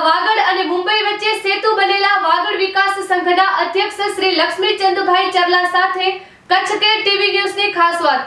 વાગડ અને મુંબઈ વચ્ચે સેતુ બનેલા વાગડ વિકાસ સંઘના અધ્યક્ષ શ્રી લક્ષ્મી ચંદુભાઈ ચરલા સાથે કચ્છ કેર ટીવી ન્યૂઝની ખાસ વાત।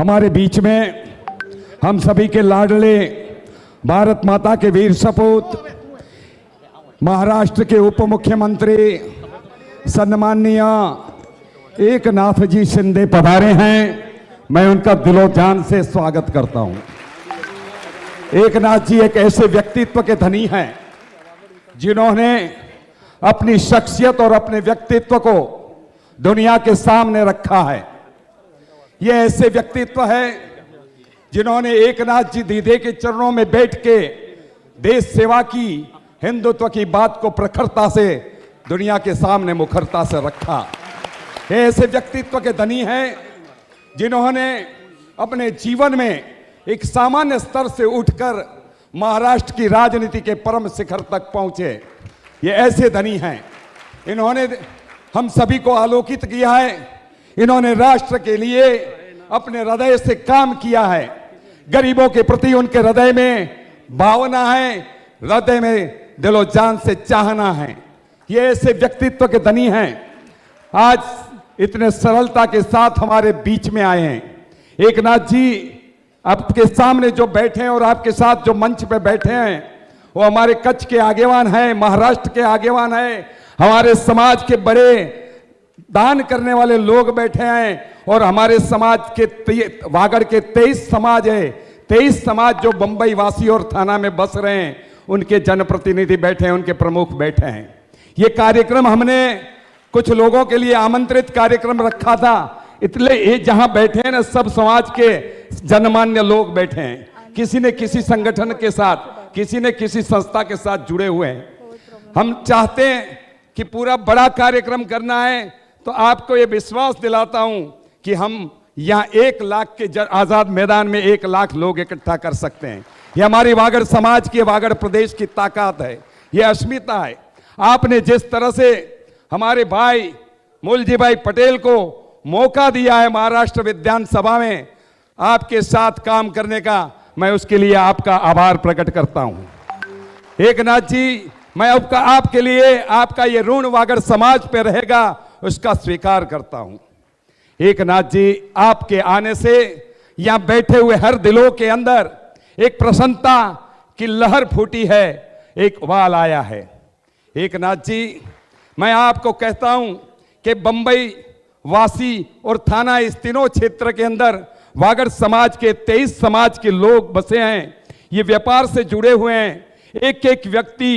हमारे बीच में हम सभी के लाडले भारत माता के वीर सपूत महाराष्ट्र के उप मुख्यमंत्री सम्माननीय एकनाथ जी शिंदे पधारे हैं। मैं उनका दिलो जान से स्वागत करता हूं। एकनाथ जी एक ऐसे व्यक्तित्व के धनी हैं जिन्होंने अपनी शख्सियत और अपने व्यक्तित्व को दुनिया के सामने रखा है। ये ऐसे व्यक्तित्व है जिन्होंने एकनाथ जी दीदी के चरणों में बैठ के देश सेवा की, हिंदुत्व की बात को प्रखरता से दुनिया के सामने मुखरता से रखा। ये ऐसे व्यक्तित्व के धनी हैं जिन्होंने अपने जीवन में एक सामान्य स्तर से उठकर महाराष्ट्र की राजनीति के परम शिखर तक पहुंचे। ये ऐसे धनी हैं, इन्होंने हम सभी को आलोकित किया है। इन्होंने राष्ट्र के लिए अपने हृदय से काम किया है। गरीबों के प्रति उनके हृदय में भावना है, हृदय में दिलो जान से चाहना है। ये ऐसे व्यक्तित्व के धनी हैं, आज इतने सरलता के साथ हमारे बीच में आए हैं। एकनाथ जी आपके सामने जो बैठे हैं और आपके साथ जो मंच पे बैठे हैं वो हमारे कच्छ के आगेवान हैं, महाराष्ट्र के आगेवान हैं, हमारे समाज के बड़े दान करने वाले लोग बैठे हैं और हमारे समाज के वागड़ के 23 समाज है, 23 समाज जो बंबई वासी और थाना में बस रहे हैं, उनके जनप्रतिनिधि बैठे हैं, उनके प्रमुख बैठे हैं। ये कार्यक्रम हमने कुछ लोगों के लिए आमंत्रित कार्यक्रम रखा था, इसलिए ये जहां बैठे हैं ना सब समाज के जनमान्य लोग बैठे हैं। किसी ने किसी संगठन के साथ, किसी ने किसी संस्था के साथ जुड़े हुए हैं। हम चाहते हैं कि पूरा बड़ा कार्यक्रम करना है तो आपको ये विश्वास दिलाता हूं कि हम यहाँ 1 लाख के आजाद मैदान में 1 लाख लोग इकट्ठा कर सकते हैं। ये हमारी वागड़ समाज की, वागड़ प्रदेश की ताकत है, ये अस्मिता है। आपने जिस तरह से हमारे भाई मूलजी भाई पटेल को मौका दिया है महाराष्ट्र विधानसभा में आपके साथ काम करने का, मैं उसके लिए आपका आभार प्रकट करता हूं। एकनाथ जी, मैं आपके लिए आपका ये ऋण वागड़ समाज पे रहेगा, उसका स्वीकार करता हूं। एकनाथ जी, आपके आने से यहां बैठे हुए हर दिलों के अंदर एक प्रसन्नता की लहर फूटी है, एक उबाल आया है। एकनाथ जी, मैं आपको कहता हूं कि बंबई वासी और थाना इस तीनों क्षेत्र के अंदर वागड़ समाज के 23 समाज के लोग बसे हैं। ये व्यापार से जुड़े हुए हैं। एक एक व्यक्ति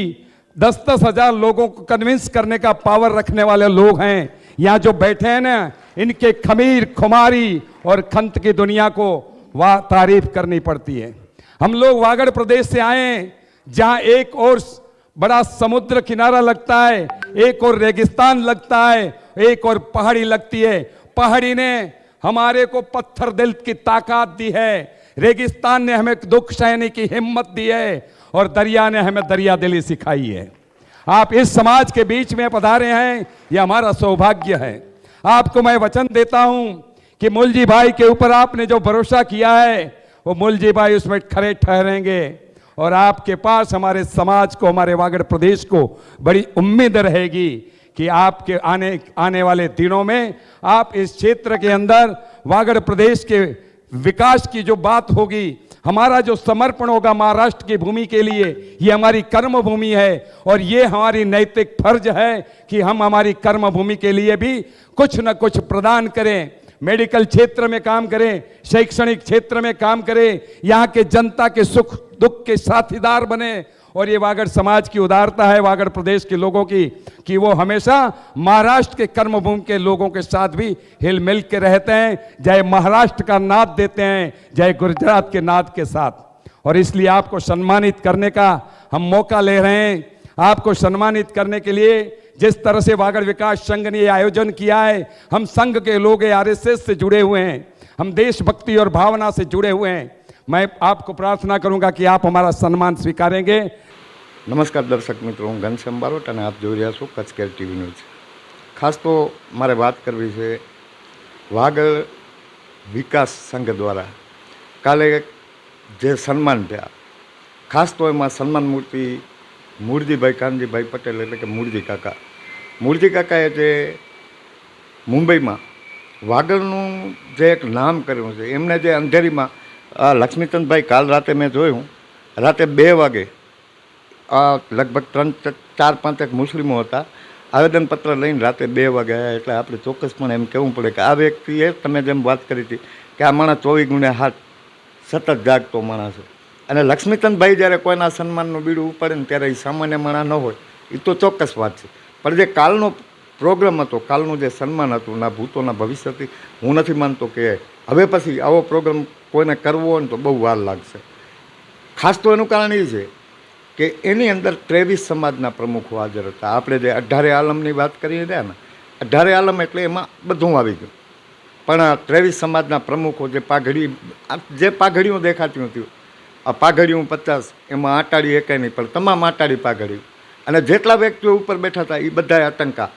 10-10 हजार लोगों को कन्विंस करने का पावर रखने वाले लोग हैं। यहाँ जो बैठे हैं ना, इनके खमीर खुमारी और खंत की दुनिया को वाह तारीफ करनी पड़ती है। हम लोग वागड़ प्रदेश से आए हैं जहाँ एक और बड़ा समुद्र किनारा लगता है, एक और रेगिस्तान लगता है, एक और पहाड़ी लगती है। पहाड़ी ने हमारे को पत्थर दिल की ताकत दी है, रेगिस्तान ने हमें दुख सहने की हिम्मत दी है और दरिया ने हमें दरिया दिली सिखाई है। आप इस समाज के बीच में पधारे हैं, यह हमारा सौभाग्य है। आपको मैं वचन देता हूं कि मूलजी भाई के ऊपर आपने जो भरोसा किया है वो मूलजी भाई उसमें खरे ठहरेंगे और आपके पास हमारे समाज को, हमारे वागड़ प्रदेश को बड़ी उम्मीद रहेगी कि आपके आने वाले दिनों में आप इस क्षेत्र के अंदर वागड़ प्रदेश के विकास की जो बात होगी, हमारा जो समर्पण होगा महाराष्ट्र की भूमि के लिए, ये हमारी कर्म भूमि है और ये हमारी नैतिक फर्ज है कि हम हमारी कर्म भूमि के लिए भी कुछ न कुछ प्रदान करें। मेडिकल क्षेत्र में काम करें, शैक्षणिक क्षेत्र में काम करें, यहाँ के जनता के सुख दुख के साथीदार बने। और ये वागड़ समाज की उदारता है, वागड़ प्रदेश के लोगों की, कि वो हमेशा महाराष्ट्र के कर्मभूमि के लोगों के साथ भी हिल मिल के रहते हैं, जय महाराष्ट्र का नाद देते हैं, जय गुजरात के नाद के साथ। और इसलिए आपको सम्मानित करने का हम मौका ले रहे हैं। आपको सम्मानित करने के लिए जिस तरह से वागड़ विकास संघ ने आयोजन किया है, हम संघ के लोग आरएसएस से जुड़े हुए हैं, हम देशभक्ति और भावना से जुड़े हुए हैं। मैं आपको प्रार्थना करूंगा कि आप हमारा सम्मान स्वीकारेंगे। नमस्कार दर्शक मित्रों, હું ઘનશ્યામ બારોટ અને આપ જોઈ રહ્યા છો કચ્છ કેર ટીવી ન્યૂઝ। ખાસ તો મારે વાત કરવી છે વાગડ વિકાસ સંઘ દ્વારા કાલે જે સન્માન થયા, ખાસ તો એમાં સન્માન મૂર્તિ મૂળજીભાઈ કાનજીભાઈ પટેલ એટલે કે મૂળજી કાકાએ જે મુંબઈમાં વાગડનું જે એક નામ કર્યું છે, એમને જે અંધેરીમાં લક્ષ્મીચંદભાઈ કાલ રાતે મેં જોયું, રાતે 2 વાગે લગભગ 3-4-5 મુસ્લિમો હતા, આવેદનપત્ર લઈને રાતે 2 વાગે આવ્યા। એટલે આપણે ચોક્કસપણે એમ કહેવું પડે કે આ વ્યક્તિએ, તમે જેમ વાત કરી હતી કે આ માણસ 24 ગુણ્યા 7 સતત જાગતો માણસ છે। અને લક્ષ્મીચંદભાઈ જ્યારે કોઈના સન્માનનું બીડું ઉપાડે ને ત્યારે એ સામાન્ય માણસ ન હોય, એ તો ચોક્કસ વાત છે। પણ જે કાલનો પ્રોગ્રામ હતો, કાલનું જે સન્માન હતું, ના ભૂતોના ભવિષ્યથી હું નથી માનતો કે હવે પછી આવો પ્રોગ્રામ કોઈને કરવો હોય ને તો બહુ વાર લાગશે। ખાસ તો એનું કારણ એ છે કે એની અંદર 23 સમાજના પ્રમુખો હાજર હતા। આપણે જે 18 આલમની વાત કરીએ ત્યાં ને, 18 આલમ એટલે એમાં બધું આવી ગયું, પણ 23 સમાજના પ્રમુખો જે પાઘડીઓ દેખાતી હતી, આ પાઘડીઓ 50, એમાં આટાડી એકાઈ નહીં, પણ તમામ આટાડી પાઘડી, અને જેટલા વ્યક્તિઓ ઉપર બેઠા હતા એ બધાએ આતંકા,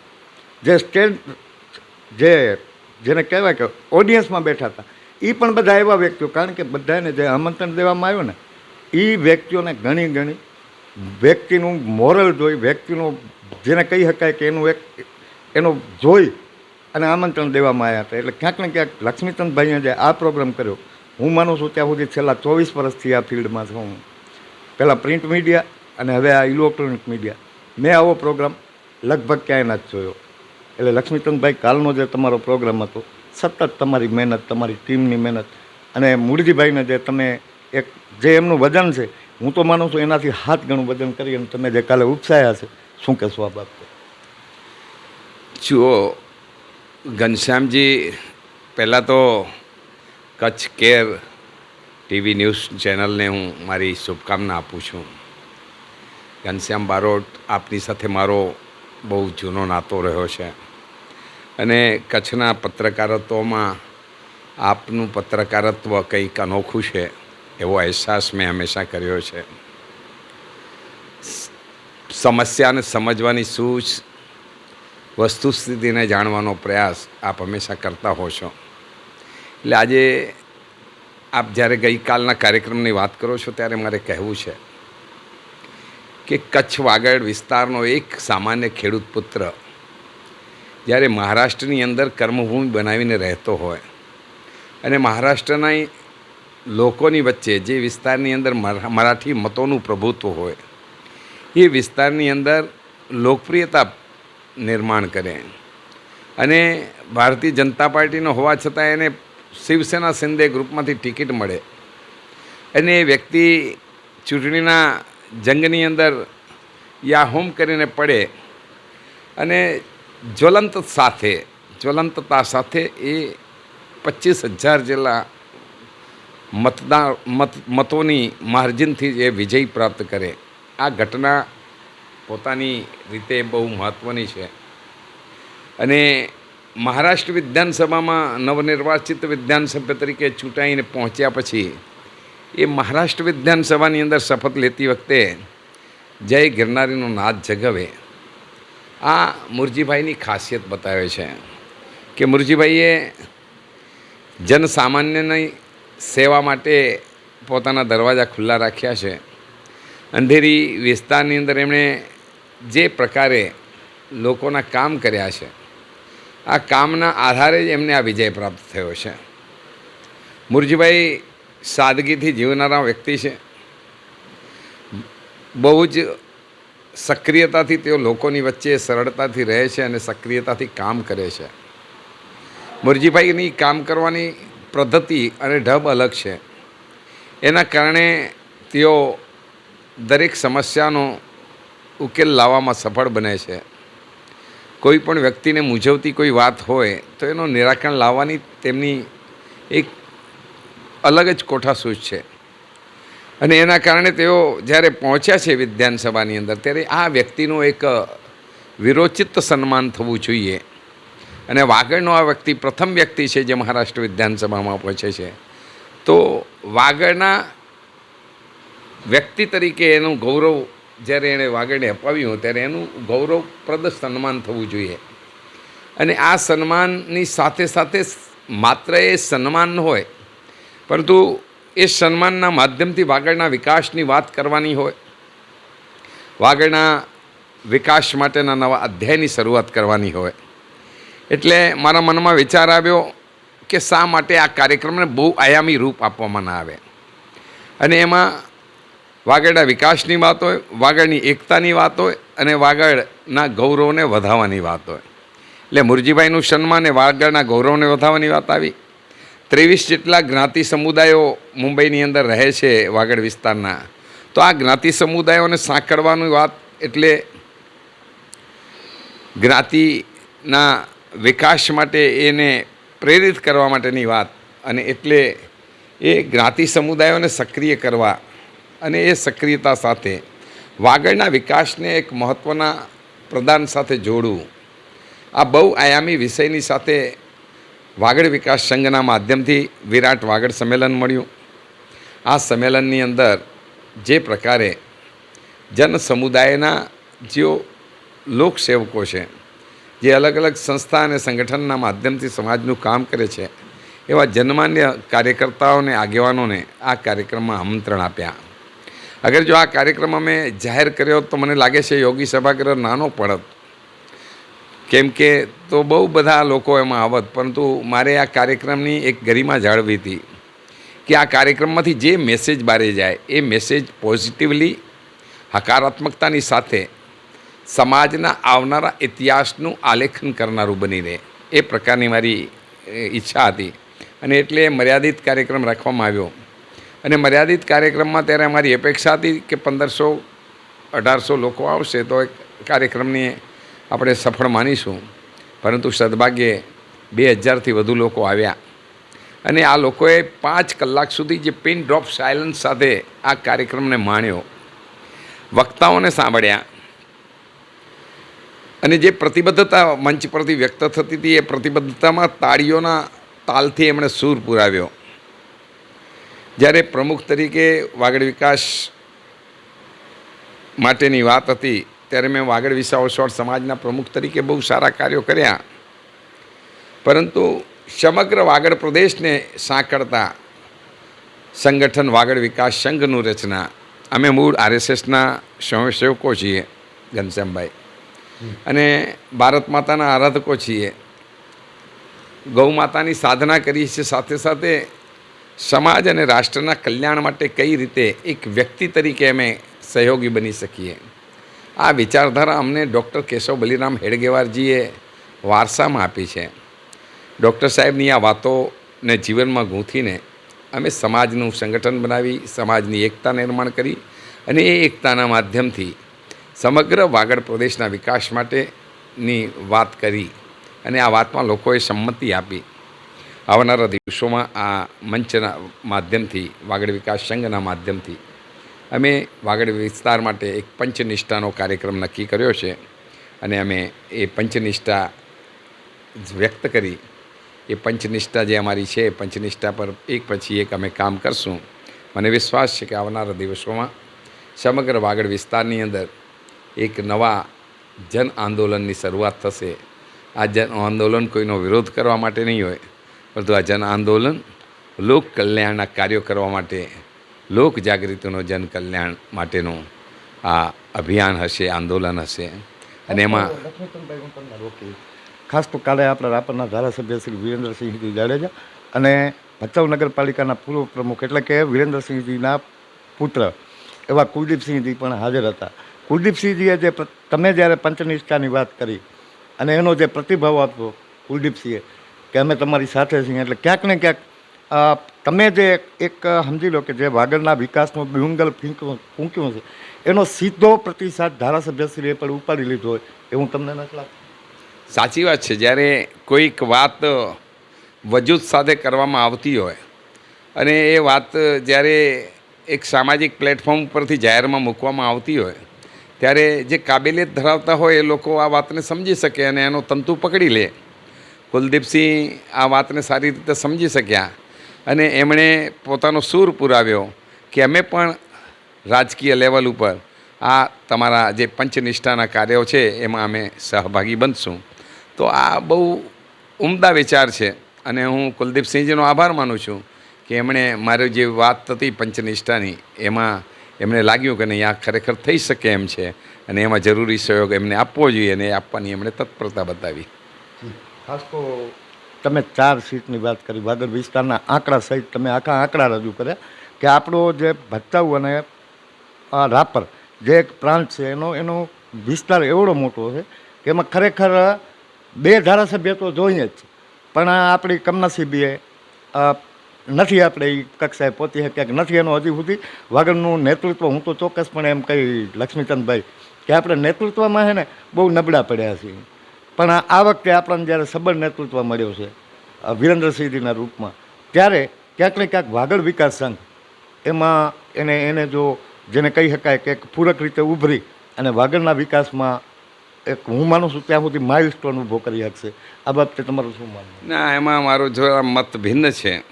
જે જેને કહેવાય કે ઓડિયન્સમાં બેઠા હતા એ પણ બધા એવા વ્યક્તિઓ, કારણ કે બધાને જે આમંત્રણ દેવામાં આવ્યું ને, એ વ્યક્તિઓને ઘણી વ્યક્તિનું મોરલ જોઈ, વ્યક્તિનું જેને કહી શકાય કે એનું જોઈ અને આમંત્રણ દેવામાં આવ્યા હતા। એટલે ક્યાંક ને ક્યાંક લક્ષ્મીચંદભાઈએ જે આ પ્રોગ્રામ કર્યો, હું માનું છું ત્યાં સુધી છેલ્લા 24 વર્ષથી આ ફિલ્ડમાં છું, પહેલાં પ્રિન્ટ મીડિયા અને હવે આ ઇલેક્ટ્રોનિક મીડિયા, મેં આવો પ્રોગ્રામ લગભગ ક્યાંય નથી જોયો। એટલે લક્ષ્મીચંદભાઈ, કાલનો જે તમારો પ્રોગ્રામ હતો, સતત તમારી મહેનત, તમારી ટીમની મહેનત, અને મૂળજીભાઈને જે તમે જે એમનું વજન છે, હું તો માનું છું એનાથી 7 ગણું વજન કરી અને તમે જે કાલે ઉપસાયા છે, શું કહેશો આ બાબતે? જુઓ ઘનશ્યામજી, પહેલાં તો કચ્છ કેર ટીવી ન્યૂઝ ચેનલને હું મારી શુભકામના આપું છું। ઘનશ્યામ બારોટ, આપની સાથે મારો બહુ જૂનો નાતો રહ્યો છે અને કચ્છના પત્રકારત્વમાં આપનું પત્રકારત્વ કંઈક અનોખું છે એવો અહેસાસ મેં હંમેશા કર્યો છે। સમસ્યાને સમજવાની સૂઝ, વસ્તુસ્થિતિને જાણવાનો પ્રયાસ આપ હંમેશા કરતા હો છો। એટલે આજે આપ જ્યારે ગઈકાલના કાર્યક્રમની વાત કરો છો ત્યારે મારે કહેવું છે કે કચ્છ વાગડ વિસ્તારનો એક સામાન્ય ખેડૂત પુત્ર જ્યારે મહારાષ્ટ્રની અંદર કર્મભૂમિ બનાવીને રહેતો હોય અને મહારાષ્ટ્રના લોકોની વચ્ચે જે વિસ્તારની અંદર મરાઠી મતોનું પ્રભુત્વ હોય, એ વિસ્તારની અંદર લોકપ્રિયતા નિર્માણ કરે અને ભારતીય જનતા પાર્ટીનો હોવા છતાં એને શિવસેના શિંદે ગ્રુપમાંથી ટિકિટ મળે અને એ વ્યક્તિ ચૂંટણીના જંગની અંદર યાહોમ કરીને પડે અને જ્વલંતતા સાથે એ 25,000 જેટલા મતોની માર્જિનથી એ વિજય પ્રાપ્ત કરે। આ ઘટના પોતાની રીતે બહુ મહત્ત્વની છે અને મહારાષ્ટ્ર વિધાનસભામાં નવનિર્વાચિત વિધાનસભ્ય તરીકે ચૂંટાઈને પહોંચ્યા પછી એ મહારાષ્ટ્ર વિધાનસભાની અંદર શપથ લેતી વખતે જય ગિરનારીનો નાદ જગાવે। આ મૂળજીભાઈની ખાસિયત બતાવે છે કે મૂળજીભાઈએ જનસામાન્યની સેવા માટે પોતાના દરવાજા ખુલ્લા રાખ્યા છે અંધેરી વિસ્તારની અંદર એમણે જે પ્રકારે લોકોના કામ કર્યા છે, આ કામના આધારે જ એમને આ વિજય પ્રાપ્ત થયો છે. મુરજીભાઈ સાદગીથી જીવનારા વ્યક્તિ છે. બહુ જ સક્રિયતાથી તેઓ લોકોની વચ્ચે સરળતાથી રહે છે અને સક્રિયતાથી કામ કરે છે. મુરજીભાઈની કામ કરવાની પદ્ધતિ અને ઢબ અલગ છે. એના કારણે તેઓ દરેક સમસ્યાનો ઉકેલ લાવવામાં સફળ બને છે. કોઈ પણ વ્યક્તિને મૂંઝવતી કોઈ વાત હોય તો એનું નિરાકરણ લાવવાની તેમની એક અલગ જ કોઠાસૂઝ છે. અને એના કારણે તેઓ જ્યારે પહોંચ્યા છે વિધાનસભાની અંદર, ત્યારે આ વ્યક્તિનું એક વિરોચિત સન્માન થવું જોઈએ. અને વાગડનો આ વ્યક્તિ પ્રથમ વ્યક્તિ છે જે મહારાષ્ટ્ર વિધાનસભામાં પહોંચે છે. તો વાગડના વ્યક્તિ તરીકે એનું ગૌરવ જ્યારે એણે વાગડને અપાવ્યું ત્યારે એનું ગૌરવપ્રદ સન્માન થવું જોઈએ. અને આ સન્માનની સાથે સાથે માત્ર એ સન્માન ન હોય, પરંતુ એ સન્માનના માધ્યમથી વાગડના વિકાસની વાત કરવાની હોય, વાગડના વિકાસ માટેના નવા અધ્યાયની શરૂઆત કરવાની હોય. એટલે મારા મનમાં વિચાર આવ્યો કે શા માટે આ કાર્યક્રમને બહુ આયામી રૂપ આપવામાં ના આવે અને એમાં વાગડના વિકાસની વાત હોય, વાગડની એકતાની વાત હોય અને વાગડના ગૌરવને વધારવાની વાત હોય. એટલે મુરજીભાઈનું સન્માન એ વાગડના ગૌરવને વધારવાની વાત આવી. 23 જેટલા જ્ઞાતિ સમુદાયો મુંબઈની અંદર રહે છે વાગડ વિસ્તારના. તો આ જ્ઞાતિ સમુદાયોને સાંકળવાની વાત એટલે જ્ઞાતિના વિકાસ માટે એને પ્રેરિત કરવા માટેની વાત. અને એટલે એ જ્ઞાતિ સમુદાયોને સક્રિય કરવા અને એ સક્રિયતા સાથે વાગડના વિકાસને એક મહત્ત્વના પ્રદાન સાથે જોડવું, આ બહુ આયામી વિષયની સાથે વાગડ વિકાસ સંઘના માધ્યમથી વિરાટ વાગડ સંમેલન મળ્યું. આ સંમેલનની અંદર જે પ્રકારે જન સમુદાયના જેઓ લોકસેવકો છે, જે અલગ અલગ સંસ્થા અને સંગઠનના માધ્યમથી સમાજનું કામ કરે છે, એવા જનમાન્ય કાર્યકર્તાઓને, આગેવાનોને આ કાર્યક્રમમાં આમંત્રણ આપ્યા. અગર જો આ કાર્યક્રમ અમે જાહેર કર્યો તો મને લાગે છે યોગી સભાગૃહ નાનો પડત, કેમ કે તો બહુ બધા લોકો એમાં આવત. પરંતુ મારે આ કાર્યક્રમની એક ગરિમા જાળવી હતી કે આ કાર્યક્રમમાંથી જે મેસેજ બહાર જાય એ મેસેજ પોઝિટિવલી, હકારાત્મકતાની સાથે સમાજના આવનારા ઇતિહાસનું આલેખન કરનારું બની રહે, એ પ્રકારની મારી ઈચ્છા હતી. અને એટલે મર્યાદિત કાર્યક્રમ રાખવામાં આવ્યો. અને મર્યાદિત કાર્યક્રમમાં ત્યારે અમારી અપેક્ષા હતી કે 1500-1800 લોકો આવશે તો એક કાર્યક્રમની આપણે સફળ માનીશું. પરંતુ સદભાગ્યે 2000થી વધુ લોકો આવ્યા અને આ લોકોએ 5 કલાક સુધી જે પિન ડ્રોપ સાયલન્સ સાથે આ કાર્યક્રમને માણ્યો, વક્તાઓને સાંભળ્યા અને જે પ્રતિબદ્ધતા મંચ પરથી વ્યક્ત થતી હતી એ પ્રતિબદ્ધતામાં તાળીઓના તાલથી એમણે સૂર પુરાવ્યો. જ્યારે પ્રમુખ તરીકે વાગડ વિકાસ માટેની વાત હતી ત્યારે મેં વાગડ વિસાવસવાડ સમાજના પ્રમુખ તરીકે બહુ સારા કાર્યો કર્યા. પરંતુ સમગ્ર વાગડ પ્રદેશને સાંકળતા સંગઠન વાગડ વિકાસ સંઘનું રચના, અમે મૂળ RSSના સ્વયંસેવકો છીએ ઘનશ્યામભાઈ, અને ભારત માતાના આરાધકો છીએ. ગૌ માતાની સાધના કરીએ છીએ, સાથે સાથે સમાજ અને રાષ્ટ્રના કલ્યાણ માટે કઈ રીતે એક વ્યક્તિ તરીકે અમે સહયોગી બની શકીએ, આ વિચારધારા અમને ડૉક્ટર કેશવ બલિરામ હેડગેવારજીએ વારસામાં આપી છે. ડૉક્ટર સાહેબની આ વાતોને જીવનમાં ગૂંથીને અમે સમાજનું સંગઠન બનાવી, સમાજની એકતા નિર્માણ કરી અને એ એકતાના માધ્યમથી સમગ્ર વાગડ પ્રદેશના વિકાસ માટેની વાત કરી અને આ વાતમાં લોકોએ સંમતિ આપી. આવનારા દિવસોમાં આ મંચના માધ્યમથી, વાગડ વિકાસ સંઘના માધ્યમથી અમે વાગડ વિસ્તાર માટે એક પંચનિષ્ઠાનો કાર્યક્રમ નક્કી કર્યો છે અને અમે એ પંચનિષ્ઠા વ્યક્ત કરી. એ પંચનિષ્ઠા જે અમારી છે, પંચનિષ્ઠા પર એક પછી એક અમે કામ કરશું. મને વિશ્વાસ છે કે આવનારા દિવસોમાં સમગ્ર વાગડ વિસ્તારની અંદર એક નવા જન આંદોલનની શરૂઆત થશે. આ જન આંદોલન કોઈનો વિરોધ કરવા માટે નહીં હોય, પરંતુ આ જન આંદોલન લોક કલ્યાણના કાર્યો કરવા માટે, લોક જાગૃતિનો જન કલ્યાણ માટેનું આ અભિયાન હશે, આંદોલન હશે. અને એમાં લક્ષ્મીચંદભાઈ હું તમને રોકી ખાસ તો કાલે આપણા રાપરના ધારાસભ્ય શ્રી વિરેન્દ્રસિંહજી જાડેજા અને ભચાઉ નગરપાલિકાના પૂર્વ પ્રમુખ એટલે કે વિરેન્દ્રસિંહજીના પુત્ર એવા કુલદીપસિંહજી પણ હાજર હતા. કુલદીપસિંહજીએ જે તમે જ્યારે પંચનિષ્ઠાની વાત કરી અને એનો જે પ્રતિભાવ આપ્યો કુલદીપસિંહે કે અમે તમારી સાથે છીએ, એટલે ક્યાંક ને ક્યાંક તમે જે એક સમજી લો કે જે વાગડના વિકાસનું ડુંગર ફૂંક્યું છે એનો સીધો પ્રતિસાદ ધારાસભ્યશ્રીએ પણ ઉપાડી લીધો હોય એવું તમને નથી લાગતું? સાચી વાત છે. જ્યારે કોઈક વાત વજૂદ સાથે કરવામાં આવતી હોય અને એ વાત જ્યારે એક સામાજિક પ્લેટફોર્મ પરથી જાહેરમાં મૂકવામાં આવતી હોય ત્યારે જે કાબેલિયત ધરાવતા હોય એ લોકો આ વાતને સમજી શકે અને એનો તંતુ પકડી લે. કુલદીપસિંહ આ વાતને સારી રીતે સમજી શક્યા અને એમણે પોતાનો સૂર પુરાવ્યો કે અમે પણ રાજકીય લેવલ ઉપર આ તમારા જે પંચનિષ્ઠાના કાર્યો છે એમાં અમે સહભાગી બનશું. તો આ બહુ ઉમદા વિચાર છે અને હું કુલદીપસિંહજીનો આભાર માનું છું કે એમણે મારી જે વાત હતી પંચનિષ્ઠાની એમાં એમને લાગ્યું કે નહીં, આ ખરેખર થઈ શકે એમ છે અને એમાં જરૂરી સહયોગ એમને આપવો જોઈએ અને એ આપવાની એમણે તત્પરતા બતાવી. ખાસ તો તમે 4 સીટની વાત કરી, વાગડ વિસ્તારના આંકડા સહિત તમે આખા આંકડા રજૂ કર્યા કે આપણો જે ભચાઉ અને રાપર જે એક પ્રાંત છે એનો વિસ્તાર એવડો મોટો છે કે એમાં ખરેખર 2 ધારાસભ્ય તો જોઈએ જ, પણ આપણી કમનસીબીએ નથી આપણે એ કક્ષાએ પહોંચી શક્યા કે નથી એનો હજી સુધી વાગડનું નેતૃત્વ. હું તો ચોક્કસપણે એમ કહી લક્ષ્મીચંદભાઈ કે આપણે નેતૃત્વમાં છે ને બહુ નબળા પડ્યા છીએ, પણ આ વખતે આપણને જ્યારે સબળ નેતૃત્વ મળ્યો છે વિરેન્દ્રસિંહજીના રૂપમાં, ત્યારે ક્યાંક ને ક્યાંક વાગડ વિકાસ સંઘ એમાં એને જો જેને કહી શકાય કે એક પૂરક રીતે ઉભરી અને વાગડના વિકાસમાં એક હું માનું છું ત્યાં સુધી માઇલસ્ટોન ઊભો કરી શકશે. આ બાબતે તમારું શું માનવું? ના, એમાં મારો જો મત ભિન્ન છે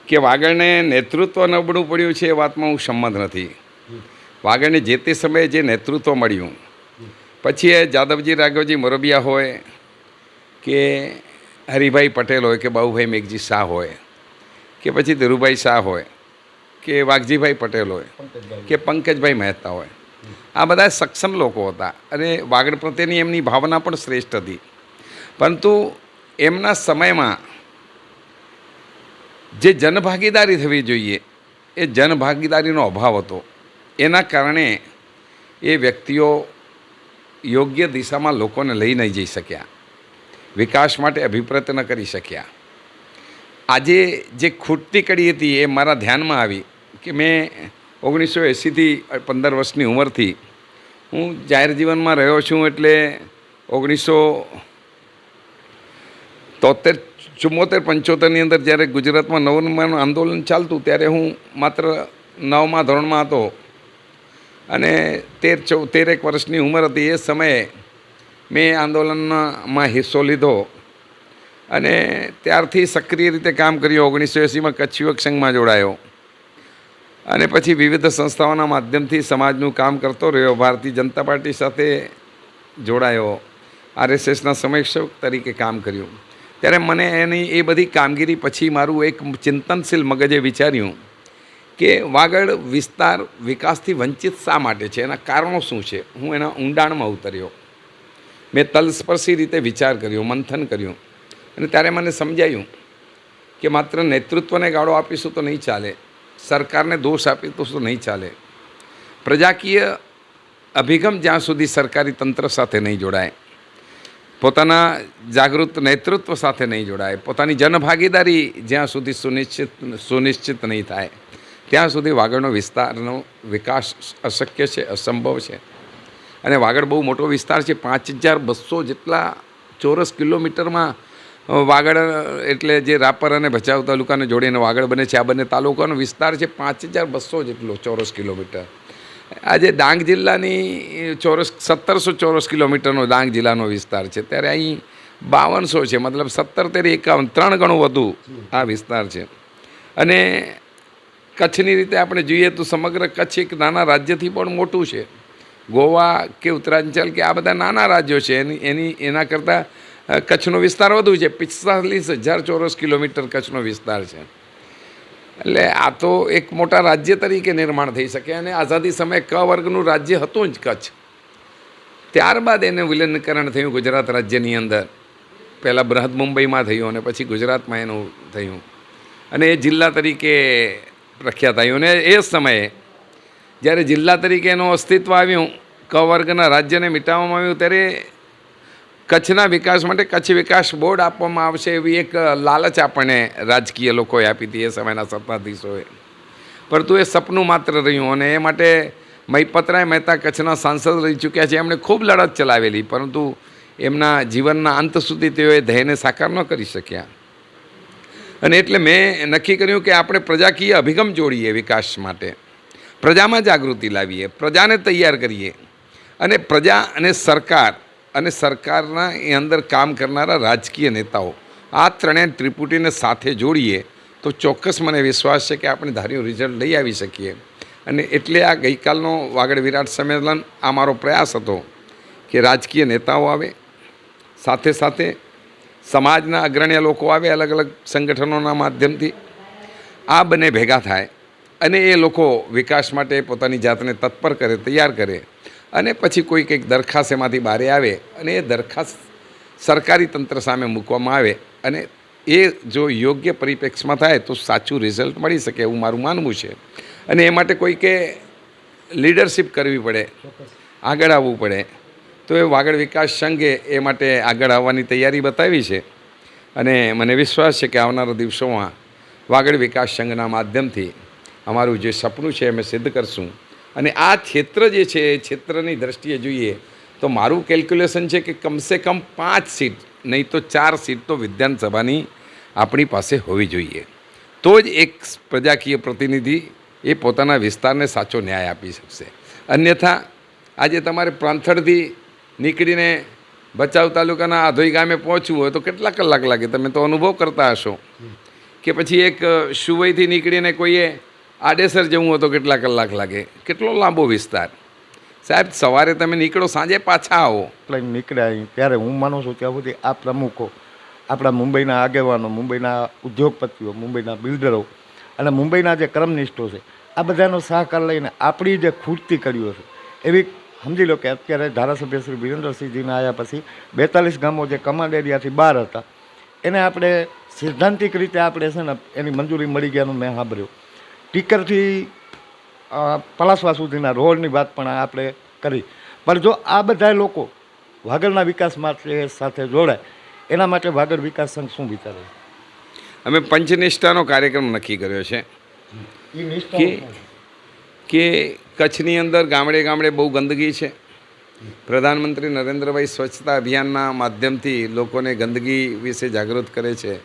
કે વાગડને નેતૃત્વ નબળું પડ્યું છે એ વાતમાં હું સંમત નથી. વાગડને જે તે સમયે જે નેતૃત્વ મળ્યું પછી એ જાદવજી રાઘવજી મોરબિયા હોય કે હરિભાઈ પટેલ હોય કે બાબુભાઈ મેઘજી શાહ હોય કે પછી ધીરુભાઈ શાહ હોય કે વાઘજીભાઈ પટેલ હોય કે પંકજભાઈ મહેતા હોય, આ બધા સક્ષમ લોકો હતા અને વાગડ પ્રત્યેની એમની ભાવના પણ શ્રેષ્ઠ હતી. પરંતુ એમના સમયમાં જે જનભાગીદારી થવી જોઈએ એ જનભાગીદારીનો અભાવ હતો. એના કારણે એ વ્યક્તિઓ યોગ્ય દિશામાં લોકોને લઈ નહીં જઈ શક્યા, વિકાસ માટે અભિપ્રેત ન કરી શક્યા. આજે જે ખૂટતી કડી હતી એ મારા ધ્યાનમાં આવી કે મેં 1980થી 15 વર્ષની ઉંમરથી હું જાહેર જીવનમાં રહ્યો છું. એટલે 1973-74-75ની અંદર જ્યારે ગુજરાતમાં નવનિર્માણનું આંદોલન ચાલતું ત્યારે હું માત્ર 9મા ધોરણમાં હતો અને 13 વર્ષની ઉંમર હતી. એ સમયે મેં આંદોલનમાં હિસ્સો લીધો અને ત્યારથી સક્રિય રીતે કામ કર્યું. 1980માં કચ્છ યુવક સંઘમાં જોડાયો અને પછી વિવિધ સંસ્થાઓના માધ્યમથી સમાજનું કામ કરતો રહ્યો. ભારતીય જનતા પાર્ટી સાથે જોડાયો, RSSના સમયસેવક તરીકે કામ કર્યું. ત્યારે મને એની એ બધી કામગીરી પછી મારું એક ચિંતનશીલ મગજે વિચાર્યું કે વાગડ વિસ્તાર વિકાસથી વંચિત શા માટે છે, એના કારણો શું છે. હું એના ઊંડાણમાં ઉતર્યો, મેં તલસ્પર્શી રીતે વિચાર કર્યો, મંથન કર્યું અને ત્યારે મને સમજાયું કે માત્ર નેતૃત્વને ગાળો આપીશું તો નહીં ચાલે, સરકારને દોષ આપીશું તો નહીં ચાલે. પ્રજાકીય અભિગમ જ્યાં સુધી સરકારી તંત્ર સાથે નહીં જોડાય, પોતાના જાગૃત નેતૃત્વ સાથે નહીં જોડાય, પોતાની જનભાગીદારી જ્યાં સુધી સુનિશ્ચિત નહીં થાય ત્યાં સુધી વાગડનો વિસ્તારનો વિકાસ અશક્ય છે, અસંભવ છે. અને વાગડ બહુ મોટો વિસ્તાર છે, 5200 જેટલા ચોરસ કિલોમીટરમાં વાગડ એટલે જે રાપર અને ભચાઉ તાલુકાને જોડીને વાગડ બને છે. આ બંને તાલુકાનો વિસ્તાર છે 5200 જેટલો ચોરસ કિલોમીટર. આજે ડાંગ જિલ્લાની 1700 ચોરસ કિલોમીટરનો ડાંગ જિલ્લાનો વિસ્તાર છે, ત્યારે અહીં 5200 છે, મતલબ 17 51 3 ગણું વધુ આ વિસ્તાર છે. અને કચ્છની રીતે આપણે જોઈએ તો સમગ્ર કચ્છ એક નાના રાજ્યથી પણ મોટું છે. ગોવા કે ઉત્તરાંચલ કે આ બધા નાના રાજ્યો છે, એના કરતાં કચ્છનો વિસ્તાર વધુ છે. 45,000 ચોરસ કિલોમીટર કચ્છનો વિસ્તાર છે. એટલે આ તો એક મોટા રાજ્ય તરીકે નિર્માણ થઈ શકે અને આઝાદી સમયે ક વર્ગનું રાજ્ય હતું જ કચ્છ. ત્યારબાદ એને વિલીનીકરણ થયું ગુજરાત રાજ્યની અંદર. પહેલાં બૃહદ મુંબઈમાં થયું અને પછી ગુજરાતમાં એનું થયું અને એ જિલ્લા તરીકે પ્રખ્યાત થયું. અને એ સમયે જ્યારે જિલ્લા તરીકે એનું અસ્તિત્વ આવ્યું, ક વર્ગના રાજ્યને મિટાવવામાં આવ્યું, ત્યારે કચ્છના વિકાસ માટે કચ્છ વિકાસ બોર્ડ આપવામાં આવશે એવી એક લાલચ આપણને રાજકીય લોકોએ આપી હતી એ સમયના સત્તાધીશોએ. પરંતુ એ સપનું માત્ર રહ્યું અને એ માટે મહિપતરાય મહેતા કચ્છના સાંસદ રહી ચૂક્યા છે. એમણે ખૂબ લડત ચલાવેલી, પરંતુ એમના જીવનના અંત સુધી તેઓએ ધ્યેયને સાકાર ન કરી શક્યા. અને એટલે મેં નક્કી કર્યું કે આપણે પ્રજાકીય અભિગમ જોડીએ વિકાસ માટે, પ્રજામાં જાગૃતિ લાવીએ, પ્રજાને તૈયાર કરીએ અને પ્રજા અને સરકારના એ અંદર કામ કરનારા રાજકીય નેતાઓ આ ત્રણેય ત્રિપુટીને સાથે જોડીએ તો ચોક્કસ મને વિશ્વાસ છે કે આપણે ધાર્યું રિઝલ્ટ લઈ આવી શકીએ. અને એટલે આ ગઈકાલનો વાગડ વિરાટ સંમેલન આ મારો પ્રયાસ હતો કે રાજકીય નેતાઓ આવે, સાથે સાથે સમાજના અગ્રણ્ય લોકો આવે, અલગ અલગ સંગઠનોના માધ્યમથી આ બંને ભેગા થાય અને એ લોકો વિકાસ માટે પોતાની જાતને તત્પર કરે, તૈયાર કરે અને પછી કોઈ કંઈક દરખાસ્ત એમાંથી બહાર આવે અને એ દરખાસ્ત સરકારી તંત્ર સામે મૂકવામાં આવે અને એ જો યોગ્ય પરિપ્રેક્ષમાં થાય તો સાચું રિઝલ્ટ મળી શકે એવું મારું માનવું છે. અને એ માટે કોઈકે લીડરશિપ કરવી પડે, આગળ આવવું પડે. તો એ વાગડ વિકાસ સંઘે એ માટે આગળ આવવાની તૈયારી બતાવી છે અને મને વિશ્વાસ છે કે આવનારા દિવસોમાં વાગડ વિકાસ સંઘના માધ્યમથી અમારું જે સપનું છે અમે સિદ્ધ કરશું. અને આ ક્ષેત્ર જે છે એ ક્ષેત્રની દૃષ્ટિએ જોઈએ તો મારું કેલ્ક્યુલેશન છે કે કમસે કમ 5 સીટ નહીં તો 4 સીટ તો વિધાનસભાની આપણી પાસે હોવી જોઈએ. તો જ એક પ્રજાકીય પ્રતિનિધિ એ પોતાના વિસ્તારને સાચો ન્યાય આપી શકશે. અન્યથા આજે તમારે પ્રાંથળથી નીકળીને ભચાઉ તાલુકાના આધોઈ ગામે પહોંચવું હોય તો કેટલા કલાક લાગે? તમે તો અનુભવ કરતા હશો. કે પછી એક સુવઈથી નીકળીને કોઈએ આડેસર જવું હોય તો કેટલા કલાક લાગે? કેટલો લાંબો વિસ્તાર. સાહેબ સવારે તમે નીકળો, સાંજે પાછા આવો. લઈને નીકળ્યા ત્યારે હું માનું છું ત્યાં સુધી આ પ્રમુખો, આપણા મુંબઈના આગેવાનો, મુંબઈના ઉદ્યોગપતિઓ, મુંબઈના બિલ્ડરો અને મુંબઈના જે કર્મનિષ્ઠો છે, આ બધાનો સહકાર લઈને આપણી જે ખૂટતી કરીઓ છે એવી સમજી લો કે અત્યારે ધારાસભ્ય શ્રી વિરેન્દ્રસિંહજીને આવ્યા પછી 42 ગામો જે કમાન્ડ એરિયાથી બહાર હતા એને આપણે સિદ્ધાંતિક રીતે આપણે છે ને એની મંજૂરી મળી ગયાનું મેં સાંભળ્યું. ટીકરથી પલાસવા સુધીના રોડની વાત પણ આપણે કરી. પણ જો આ બધા લોકો વાગડના વિકાસ માટે સાથે જોડાય એના માટે વાગડ વિકાસ સંઘ શું વિચારે? અમે પંચનિષ્ઠાનો કાર્યક્રમ નક્કી કર્યો છે કે કચ્છની અંદર ગામડે ગામડે બહુ ગંદકી છે. પ્રધાનમંત્રી નરેન્દ્રભાઈ સ્વચ્છતા અભિયાનના માધ્યમથી લોકોને ગંદકી વિશે જાગૃત કરે છે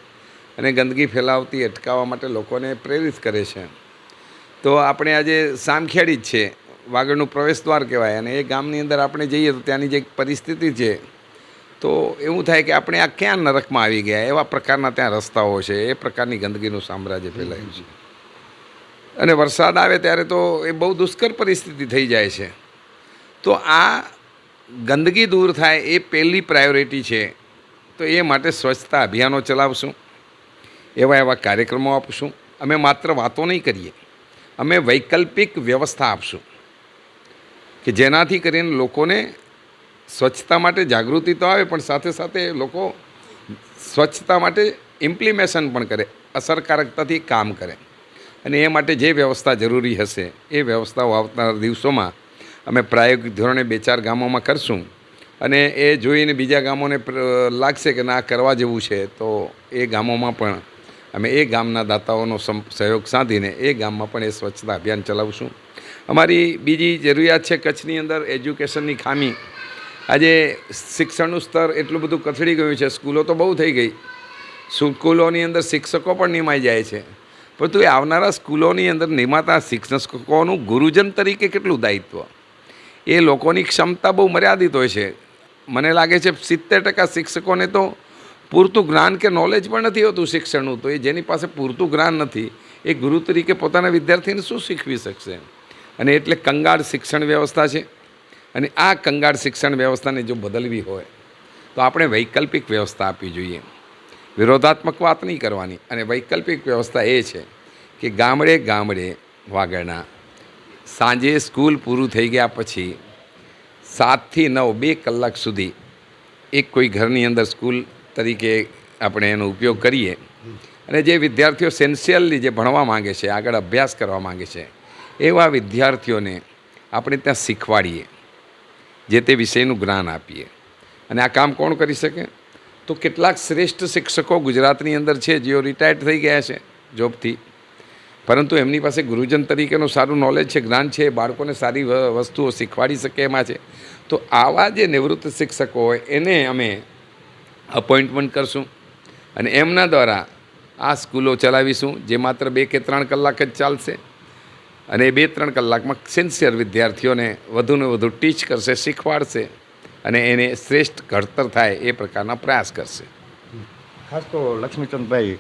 અને ગંદકી ફેલાવતી અટકાવવા માટે લોકોને પ્રેરિત કરે છે. તો આપણે આજે સામખેડી જ છે, વાગડનું પ્રવેશદ્વાર કહેવાય, અને એ ગામની અંદર આપણે જઈએ તો ત્યાંની જે પરિસ્થિતિ છે તો એવું થાય કે આપણે આ ક્યાં નરકમાં આવી ગયા, એવા પ્રકારના ત્યાં રસ્તાઓ છે, એ પ્રકારની ગંદકીનું સામ્રાજ્ય ફેલાયું છે. અને વરસાદ આવે ત્યારે તો એ બહુ દુષ્કર પરિસ્થિતિ થઈ જાય છે. તો આ ગંદકી દૂર થાય એ પહેલી પ્રાયોરિટી છે. તો એ માટે સ્વચ્છતા અભિયાનો ચલાવશું, એવા કાર્યક્રમો આપશું. અમે માત્ર વાતો નહીં કરીએ, અમે વૈકલ્પિક વ્યવસ્થા આપશું કે જેનાથી કરીને લોકોને સ્વચ્છતા માટે જાગૃતિ તો આવે પણ સાથે સાથે લોકો સ્વચ્છતા માટે ઇમ્પ્લિમેશન પણ કરે, અસરકારકતાથી કામ કરે. અને એ માટે જે વ્યવસ્થા જરૂરી હશે એ વ્યવસ્થાઓ આવનારા દિવસોમાં અમે પ્રાયોગિક ધોરણે 2-4 ગામોમાં કરશું. અને એ જોઈને બીજા ગામોને લાગશે કે ના કરવા જેવું છે તો એ ગામોમાં પણ અમે એ ગામના દાતાઓનો સહયોગ સાધીને એ ગામમાં પણ એ સ્વચ્છતા અભિયાન ચલાવશું. અમારી બીજી જરૂરિયાત છે કચ્છની અંદર એજ્યુકેશનની ખામી. આજે શિક્ષણનું સ્તર એટલું બધું કથળી ગયું છે, સ્કૂલો તો બહુ થઈ ગઈ, સ્કૂલોની અંદર શિક્ષકો પણ નિમાઈ જાય છે, પરંતુ એ આવનારા સ્કૂલોની અંદર નિમાતા શિક્ષકોનું ગુરુજન તરીકે કેટલું દાયિત્વ? એ લોકોની ક્ષમતા બહુ મર્યાદિત હોય છે. મને લાગે છે 70% શિક્ષકોને તો પૂરતું જ્ઞાન કે નોલેજ પણ નથી હોતું શિક્ષણનું. તો એ જેની પાસે પૂરતું જ્ઞાન નથી એ ગુરુ તરીકે પોતાના વિદ્યાર્થીને શું શીખવી શકશે? અને એટલે કંગાળ શિક્ષણ વ્યવસ્થા છે. અને આ કંગાળ શિક્ષણ વ્યવસ્થાને જો બદલવી હોય તો આપણે વૈકલ્પિક વ્યવસ્થા આપવી જોઈએ. વિરોધાત્મક વાત નહીં કરવાની. અને વૈકલ્પિક વ્યવસ્થા એ છે કે ગામડે ગામડે વાગડના સાંજે સ્કૂલ પૂરું થઈ ગયા પછી 7 થી 9 2 કલાક સુધી એક કોઈ ઘરની અંદર સ્કૂલ તરીકે આપણે એનો ઉપયોગ કરીએ અને જે વિદ્યાર્થીઓ સેન્સિયરલી જે ભણવા માંગે છે, આગળ અભ્યાસ કરવા માંગે છે, એવા વિદ્યાર્થીઓને આપણે ત્યાં શીખવાડીએ, જે તે વિષયનું જ્ઞાન આપીએ. અને આ કામ કોણ કરી શકે? તો કેટલાક શ્રેષ્ઠ શિક્ષકો ગુજરાતની અંદર છે જેઓ રિટાયર્ડ થઈ ગયા છે જોબથી, પરંતુ એમની પાસે ગુરુજન તરીકેનું સારું નોલેજ છે, જ્ઞાન છે, બાળકોને સારી વસ્તુઓ શીખવાડી શકે એમાં છે. તો આવા જે નિવૃત્ત શિક્ષકો હોય એને અમે અપોઇન્ટમેન્ટ કરશું અને એમના દ્વારા આ સ્કૂલો ચલાવીશું, જે માત્ર 2 કે 3 કલાક જ ચાલશે. અને એ 2-3 કલાકમાં સિન્સિયર વિદ્યાર્થીઓને વધુને વધુ ટીચ કરશે, શીખવાડશે અને એને શ્રેષ્ઠ ઘડતર થાય એ પ્રકારના પ્રયાસ કરશે. ખાસ તો લક્ષ્મીચંદભાઈ,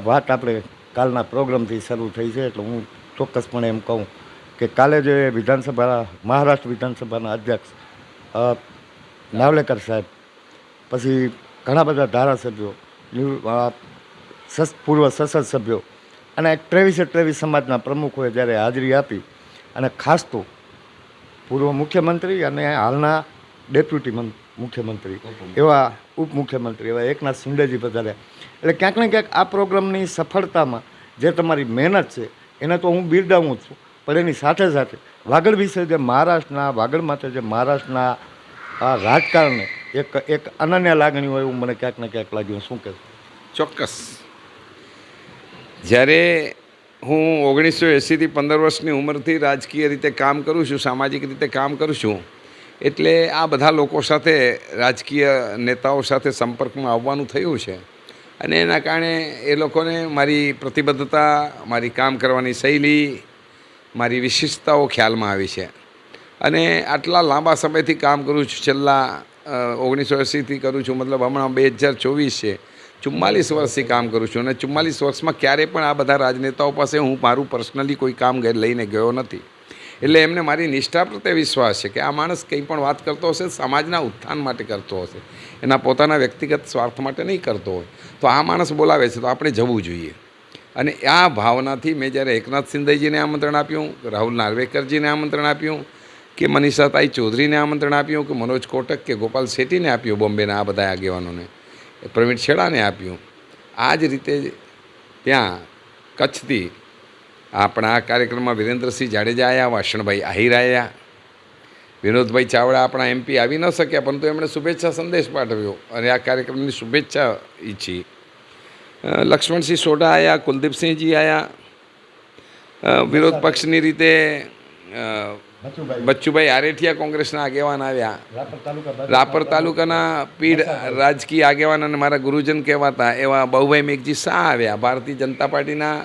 વાત આપણે કાલના પ્રોગ્રામથી શરૂ થઈ છે, એટલે હું ચોક્કસપણે એમ કહું કે કાલે જે મહારાષ્ટ્ર વિધાનસભાના અધ્યક્ષ નાવલેકર સાહેબ, પછી ઘણા બધા ધારાસભ્યો, પૂર્વ સંસદ સભ્યો અને 23 સમાજના પ્રમુખોએ જ્યારે હાજરી આપી અને ખાસ તો પૂર્વ મુખ્યમંત્રી અને હાલના ડેપ્યુટી મુખ્યમંત્રી એવા ઉપમુખ્યમંત્રી એવા એકનાથ શિંદેજી પધાર્યા. એટલે ક્યાંક ને ક્યાંક આ પ્રોગ્રામની સફળતામાં જે તમારી મહેનત છે એને તો હું બિરદાવું છું, પણ એની સાથે સાથે વાગડ વિશે જે વાગડ માટે જે મહારાષ્ટ્રના આ રાજકારણને એક અનન્ય લાગણી હોય એવું મને ક્યાંક ને ક્યાંક લાગ્યું. શું કહેશો? ચોક્કસ. જ્યારે હું 1980થી 15 વર્ષની ઉંમરથી રાજકીય રીતે કામ કરું છું, સામાજિક રીતે કામ કરું છું, એટલે આ બધા લોકો સાથે, રાજકીય નેતાઓ સાથે સંપર્કમાં આવવાનું થયું છે અને એના કારણે એ લોકોને મારી પ્રતિબદ્ધતા, મારી કામ કરવાની શૈલી, મારી વિશિષ્ટતાઓ ખ્યાલમાં આવી છે. અને આટલા લાંબા સમયથી કામ કરું છું, છેલ્લા 1980થી કરું છું, મતલબ હમણાં 2024 છે, 44 વર્ષથી કામ કરું છું. અને 44 વર્ષમાં ક્યારેય પણ આ બધા રાજનેતાઓ પાસે હું મારું પર્સનલી કોઈ કામ લઈને ગયો નથી. એટલે એમને મારી નિષ્ઠા પ્રત્યે વિશ્વાસ છે કે આ માણસ કંઈ પણ વાત કરતો હશે સમાજના ઉત્થાન માટે કરતો હશે, એના પોતાના વ્યક્તિગત સ્વાર્થ માટે નહીં કરતો હોય. તો આ માણસ બોલાવે છે તો આપણે જવું જોઈએ. અને આ ભાવનાથી મેં જ્યારે એકનાથ શિંદેજીને આમંત્રણ આપ્યું, રાહુલ નાર્વેકરજીને આમંત્રણ આપ્યું, કે મનીષાતાઈ ચૌધરીને આમંત્રણ આપ્યું, કે મનોજ કોટક કે ગોપાલ શેટ્ટીને આપ્યું, બોમ્બેના આ બધા આગેવાનોને, પ્રવીણ છેડાને આપ્યું. આ જ રીતે ત્યાં કચ્છથી આપણા આ કાર્યક્રમમાં વિરેન્દ્રસિંહ જાડેજા આવ્યા, વાસણભાઈ આહિર આવ્યા, વિનોદભાઈ ચાવડા આપણા MP આવી ન શક્યા, પરંતુ એમણે શુભેચ્છા સંદેશ પાઠવ્યો અને આ કાર્યક્રમની શુભેચ્છા ઈચ્છી. લક્ષ્મણસિંહ સોઢા આવ્યા, કુલદીપસિંહજી આવ્યા, વિરોધ પક્ષની રીતે બચ્ચુભાઈ આરેઠિયા કોંગ્રેસના આગેવાન આવ્યા, રાપર તાલુકાના પીઢ રાજકીય આગેવાન અને મારા ગુરુજન કહેવાતા એવા બહુભાઈ મેઘજી શાહ આવ્યા, ભારતીય જનતા પાર્ટીના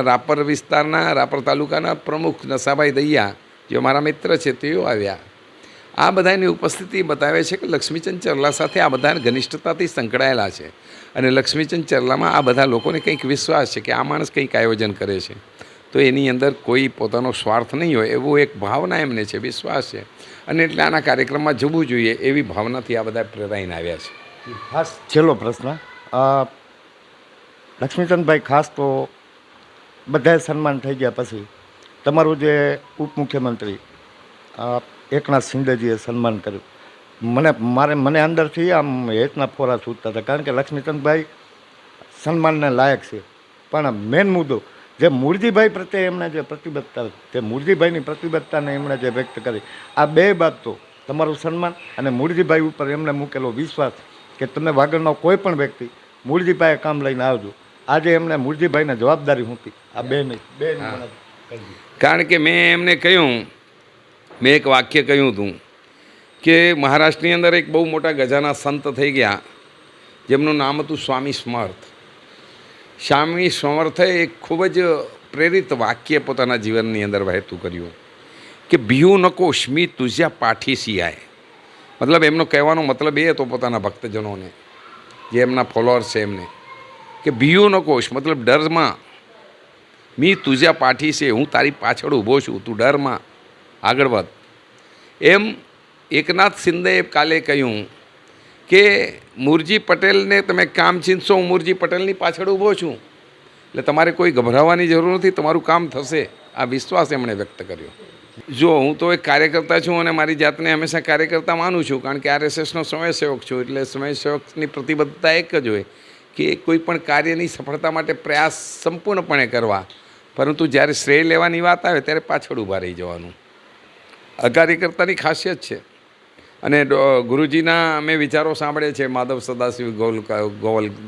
રાપર વિસ્તારના, રાપર તાલુકાના પ્રમુખ નસાભાઈ દૈયા, જેઓ મારા મિત્ર છે, તેઓ આવ્યા. આ બધાની ઉપસ્થિતિ બતાવે છે કે લક્ષ્મીચંદ ચરલા સાથે આ બધા ઘનિષ્ઠતાથી સંકળાયેલા છે અને લક્ષ્મીચંદ ચરલામાં આ બધા લોકોને કંઈક વિશ્વાસ છે કે આ માણસ કંઈક આયોજન કરે છે તો એની અંદર કોઈ પોતાનો સ્વાર્થ નહીં હોય, એવું એક ભાવના એમને છે, વિશ્વાસ છે. અને એટલે આના કાર્યક્રમમાં જવું જોઈએ એવી ભાવનાથી આ બધા પ્રેરાઈને આવ્યા છે. ખાસ છેલ્લો પ્રશ્ન, લક્ષ્મીચંદભાઈ, ખાસ તો બધાએ સન્માન થઈ ગયા પછી તમારું જે ઉપમુખ્યમંત્રી એકનાથ શિંદેજીએ સન્માન કર્યું, મને અંદરથી આમ હેતના ફોરા છૂટતા હતા, કારણ કે લક્ષ્મીચંદભાઈ સન્માનને લાયક છે. પણ મેન મુદ્દો જે મૂળજીભાઈ પ્રત્યે એમણે જે પ્રતિબદ્ધતા, જે મૂળજીભાઈની પ્રતિબદ્ધતાને એમણે જે વ્યક્ત કરી, આ બે બાબતો, તમારું સન્માન અને મૂળજીભાઈ ઉપર એમણે મૂકેલો વિશ્વાસ કે તમે વાગડનો કોઈ પણ વ્યક્તિ મૂળજીભાઈએ કામ લઈને આવજો, આજે એમને મૂળજીભાઈને જવાબદારી હતી. આ બે કારણ કે મેં એમને કહ્યું, મેં એક વાક્ય કહ્યું હતું કે મહારાષ્ટ્રની અંદર એક બહુ મોટા ગજાના સંત થઈ ગયા જેમનું નામ હતું સ્વામી સમર્થ. સ્વામી સમર્થે એક ખૂબ જ પ્રેરિત વાક્ય પોતાના જીવનની અંદર વહેતું કર્યું કે ભીયુ નકોશ મી તુજ્યા પાઠીસી આય. મતલબ એમનો કહેવાનો મતલબ એ હતો પોતાના ભક્તજનોને, જે એમના ફોલોઅર્સ છે એમને, કે ભીયુ નકોશ મતલબ ડરમાં, મી તુજ્યા પાઠીસે, હું તારી પાછળ ઊભો છું, તું ડરમાં આગળ વધ. એમ એકનાથ શિંદેએ કાલે કહ્યું કે મુરજી પટેલને તમે કામ છીનશો, હું મુરજી પટેલની પાછળ ઊભો છું. એટલે તમારે કોઈ ગભરાવાની જરૂર નથી, તમારું કામ થશે, આ વિશ્વાસ એમણે વ્યક્ત કર્યો. જો હું તો એક કાર્યકર્તા છું અને મારી જાતને હંમેશા કાર્યકર્તા માનું છું, કારણ કે RSSનો સ્વયંસેવક છું. એટલે સ્વયંસેવકની પ્રતિબદ્ધતા એક જ હોય કે કોઈ પણ કાર્યની સફળતા માટે પ્રયાસ સંપૂર્ણપણે કરવા, પરંતુ જ્યારે શ્રેય લેવાની વાત આવે ત્યારે પાછળ ઊભા રહી જવાનું આ કાર્યકર્તાની ખાસિયત છે. અને ગુરુજીના મેં વિચારો સાંભળે છે, માધવ સદાશિવ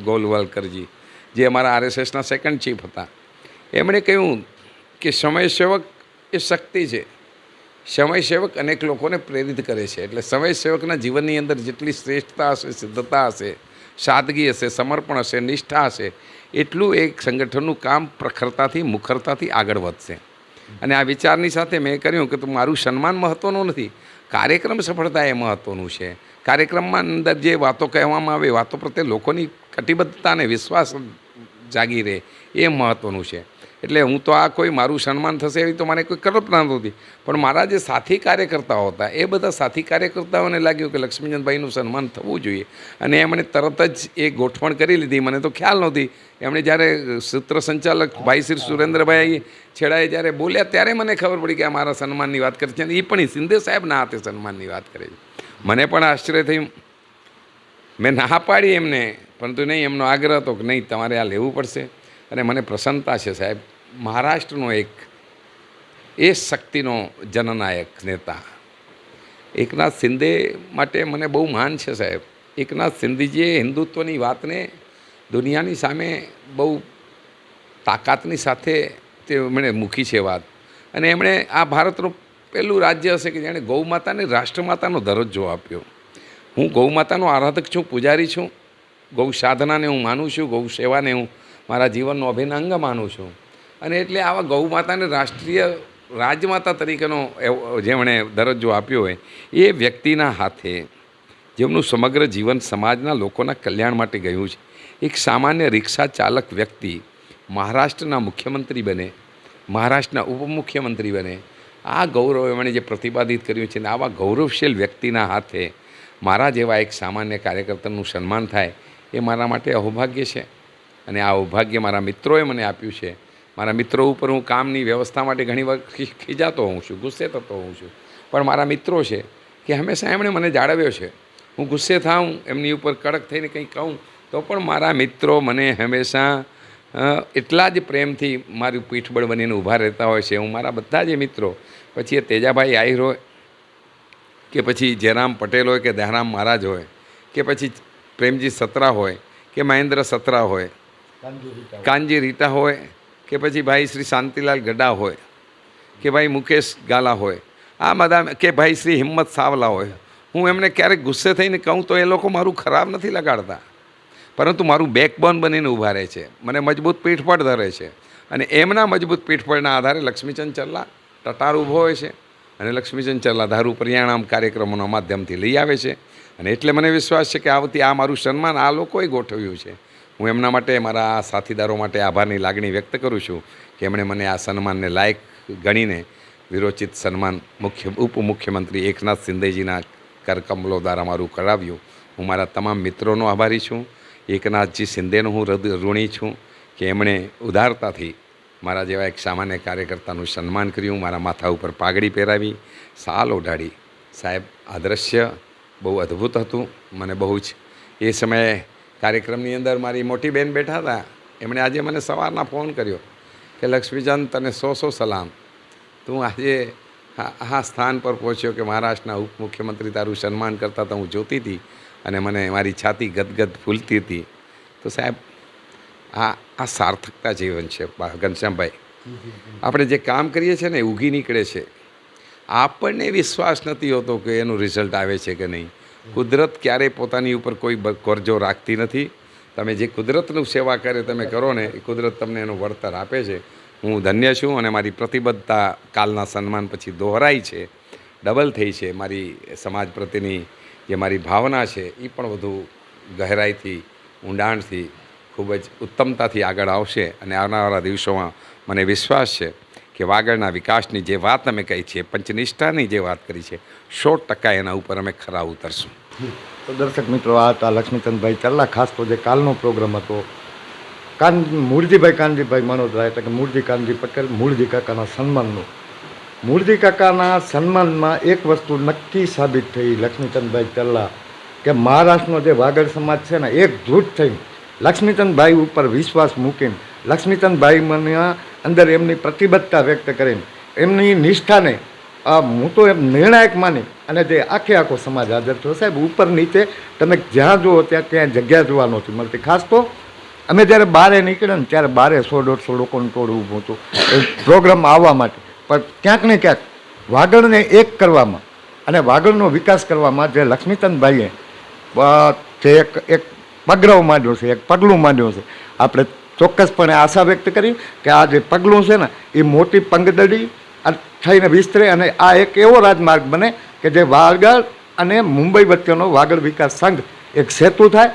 ગોલવલકરજી જે અમારા RSSના સેકન્ડ ચીફ હતા. એમણે કહ્યું કે સમયસેવક એ શક્તિ છે, સમયસેવક અનેક લોકોને પ્રેરિત કરે છે. એટલે સમયસેવકના જીવનની અંદર જેટલી શ્રેષ્ઠતા હશે, સિદ્ધતા હશે, સાદગી હશે, સમર્પણ હશે, નિષ્ઠા હશે, એટલું એક સંગઠનનું કામ પ્રખરતાથી, મુખરતાથી આગળ વધશે. અને આ વિચારની સાથે મેં કર્યું કે મારું સન્માન મહત્ત્વનું નથી, કાર્યક્રમ સફળતા એ મહત્ત્વનું છે. કાર્યક્રમમાં અંદર જે વાતો કહેવામાં આવે, વાતો પ્રત્યે લોકોની કટિબદ્ધતા અને વિશ્વાસ જાગી રહે, એ મહત્ત્વનું છે. એટલે હું તો આ કોઈ મારું સન્માન થશે એવી તો મને કોઈ કલ્પના નહોતી, પણ મારા જે સાથી કાર્યકર્તાઓ હતા એ બધા સાથી કાર્યકર્તાઓને લાગ્યું કે લક્ષ્મીચંદભાઈનું સન્માન થવું જોઈએ, અને એમણે તરત જ એ ગોઠવણ કરી લીધી. મને તો ખ્યાલ નહોતી. એમણે જ્યારે સૂત્ર સંચાલક ભાઈ શ્રી સુરેન્દ્રભાઈ છેડાએ જ્યારે બોલ્યા ત્યારે મને ખબર પડી કે આ મારા સન્માનની વાત કરે છે, અને એ પણ શિંદે સાહેબના હાથે સન્માનની વાત કરે છે. મને પણ આશ્ચર્ય થયું. મેં ના પાડી એમને, પરંતુ નહીં, એમનો આગ્રહ હતો કે નહીં, તમારે આ લેવું પડશે. અને મને પ્રસન્નતા છે સાહેબ, મહારાષ્ટ્રનો એક એ શક્તિનો જનનાયક નેતા એકનાથ શિંદે માટે મને બહુ માન છે સાહેબ. એકનાથ શિંદેજીએ હિન્દુત્વની વાતને દુનિયાની સામે બહુ તાકાતની સાથે તેમણે મૂકી છે વાત. અને એમણે આ ભારતનું પહેલું રાજ્ય હશે કે જેણે ગૌમાતાને રાષ્ટ્રમાતાનો દરજ્જો આપ્યો. હું ગૌમાતાનો આરાધક છું, પૂજારી છું. ગૌ સાધનાને હું માનું છું, ગૌ સેવાને હું મારા જીવનનો અભિન્ન અંગ માનું છું. અને એટલે આવા ગૌ માતાને રાષ્ટ્રીય રાજમાતા તરીકેનો જેમણે દરજ્જો આપ્યો હોય એ વ્યક્તિના હાથે, જેમનું સમગ્ર જીવન સમાજના લોકોના કલ્યાણ માટે ગયું છે, એક સામાન્ય રિક્ષા ચાલક વ્યક્તિ મહારાષ્ટ્રના મુખ્યમંત્રી બને, મહારાષ્ટ્રના ઉપમુખ્યમંત્રી બને, આ ગૌરવ એમણે જે પ્રતિપાદિત કર્યું છે, ને આવા ગૌરવશીલ વ્યક્તિના હાથે મારા જેવા એક સામાન્ય કાર્યકર્તાનું સન્માન થાય એ મારા માટે અહોભાગ્ય છે. અને આ અહોભાગ્ય મારા મિત્રોએ મને આપ્યું છે. મારા મિત્રો ઉપર હું કામની વ્યવસ્થા માટે ઘણી વાર ખીજાતો હોઉં છું, ગુસ્સે થતો હોઉં છું, પણ મારા મિત્રો છે કે હંમેશા એમણે મને જાળવ્યો છે. હું ગુસ્સે થાઉં, એમની ઉપર કડક થઈને કંઈ કહું તો પણ મારા મિત્રો મને હંમેશા એટલા જ પ્રેમથી મારું પીઠબળ બનીને ઊભા રહેતા હોય છે. હું મારા બધા જ મિત્રો, પછી એ તેજાભાઈ આહિર હોય કે પછી જયરામ પટેલ હોય કે દયારામ મહારાજ હોય કે પછી પ્રેમજી સત્રા હોય કે મહેન્દ્ર સત્રા હોય, કાનજી રીટા હોય કે પછી ભાઈ શ્રી શાંતિલાલ ગડા હોય કે ભાઈ મુકેશ ગાલા હોય, આ બધા કે ભાઈ શ્રી હિંમત સાવલા હોય, હું એમને ક્યારેક ગુસ્સે થઈને કહું તો એ લોકો મારું ખરાબ નથી લગાડતા, પરંતુ મારું બેકબોન બનીને ઊભા રહે છે, મને મજબૂત પીઠબળ ધરે છે. અને એમના મજબૂત પીઠબળના આધારે લક્ષ્મીચંદ ચલ્લા ટટાર ઊભો હોય છે, અને લક્ષ્મીચંદ ચલ્લા ધારું પરિણામ કાર્યક્રમોના માધ્યમથી લઈ આવે છે. અને એટલે મને વિશ્વાસ છે કે આવતી આ મારું સન્માન આ લોકોએ ગોઠવ્યું છે. હું એમના માટે, મારા આ સાથીદારો માટે આભારની લાગણી વ્યક્ત કરું છું કે એમણે મને આ સન્માનને લાયક ગણીને વિરોચિત સન્માન ઉપમુખ્યમંત્રી એકનાથ શિંદેજીના કરકમલો દ્વારા મારું કરાવ્યું. હું મારા તમામ મિત્રોનો આભારી છું. એકનાથજી શિંદેનો હું ઋણી છું કે એમણે ઉદારતાથી મારા જેવા એક સામાન્ય કાર્યકર્તાનું સન્માન કર્યું, મારા માથા ઉપર પાઘડી પહેરાવી, શાલ ઓઢાડી. સાહેબ, આ દ્રશ્ય બહુ અદ્ભુત હતું. મને બહુ જ એ સમયે કાર્યક્રમની અંદર મારી મોટી બહેન બેઠા હતા, એમણે આજે મને સવારના ફોન કર્યો કે લક્ષ્મીચંદ, તને 100 સલામ, તું આજે આ સ્થાન પર પહોંચ્યો કે મહારાષ્ટ્રના ઉપમુખ્યમંત્રી તારું સન્માન કરતા તો હું જોતી હતી અને મને મારી છાતી ગદગદ ફૂલતી હતી. તો સાહેબ, આ સાર્થકતા જીવન છે ઘનશ્યામભાઈ. આપણે જે કામ કરીએ છીએ ને એ ઉગી નીકળે છે. આપણને વિશ્વાસ નથી હોતો કે એનું રિઝલ્ટ આવે છે કે નહીં. કુદરત ક્યારેય પોતાની ઉપર કોઈ કરજો રાખતી નથી. તમે જે કુદરતનું સેવા કરે તમે કરો ને, એ કુદરત તમને એનું વળતર આપે છે. હું ધન્ય છું અને મારી પ્રતિબદ્ધતા કાલના સન્માન પછી દોહરાઈ છે, ડબલ થઈ છે. મારી સમાજ પ્રત્યેની જે મારી ભાવના છે એ પણ વધુ ગહેરાઈથી, ઊંડાણથી, ખૂબ જ ઉત્તમતાથી આગળ આવશે. અને આવનારા દિવસોમાં મને વિશ્વાસ છે કે વાગડના વિકાસની જે વાત અમે કહી છે, પંચનિષ્ઠાની જે વાત કરી છે, 100% એના ઉપર અમે ખરા ઉતરશું. તો દર્શક મિત્રો, આ હતા લક્ષ્મીચંદભાઈ ચલ્લા. ખાસ તો જે કાલનો પ્રોગ્રામ હતો મૂળજીભાઈ કાનજીભાઈ મનોદરા એટલે કે મૂળજી કાનજી પટેલ મૂળજી કાકાના સન્માનનું. મૂળજી કાકાના સન્માનમાં એક વસ્તુ નક્કી સાબિત થઈ લક્ષ્મીચંદભાઈ ચલ્લા કે મહારાષ્ટ્રનો જે વાગડ સમાજ છે ને એકજૂટ થઈને લક્ષ્મીચંદભાઈ ઉપર વિશ્વાસ મૂકીને લક્ષ્મીચંદભાઈ મને અંદર એમની પ્રતિબદ્ધતા વ્યક્ત કરીને એમની નિષ્ઠાને હું તો એમ નિર્ણાયક માની અને જે આખો સમાજ હાજર થયો. સાહેબ ઉપર નીચે તમે જ્યાં જુઓ ત્યાં ક્યાંય જગ્યા જોવા નહોતી મળતી. ખાસ તો અમે જ્યારે બહારે નીકળ્યા ને ત્યારે બારે 100-150 લોકોનું ટોળું ઊભું હતું એ પ્રોગ્રામ આવવા માટે. પણ ક્યાંક ને ક્યાંક વાગડને એક કરવામાં અને વાગડનો વિકાસ કરવામાં જે લક્ષ્મીચંદભાઈએ જે એક પગરવ માંડ્યો છે, એક પગલું માંડ્યું છે, આપણે ચોક્કસપણે આશા વ્યક્ત કરી કે આ જે પગલું છે ને એ મોટી પંગદડી થઈને વિસ્તરે અને આ એક એવો રાજમાર્ગ બને કે જે વાગડ અને મુંબઈ વચ્ચેનો વાગડ વિકાસ સંઘ એક સેતુ થાય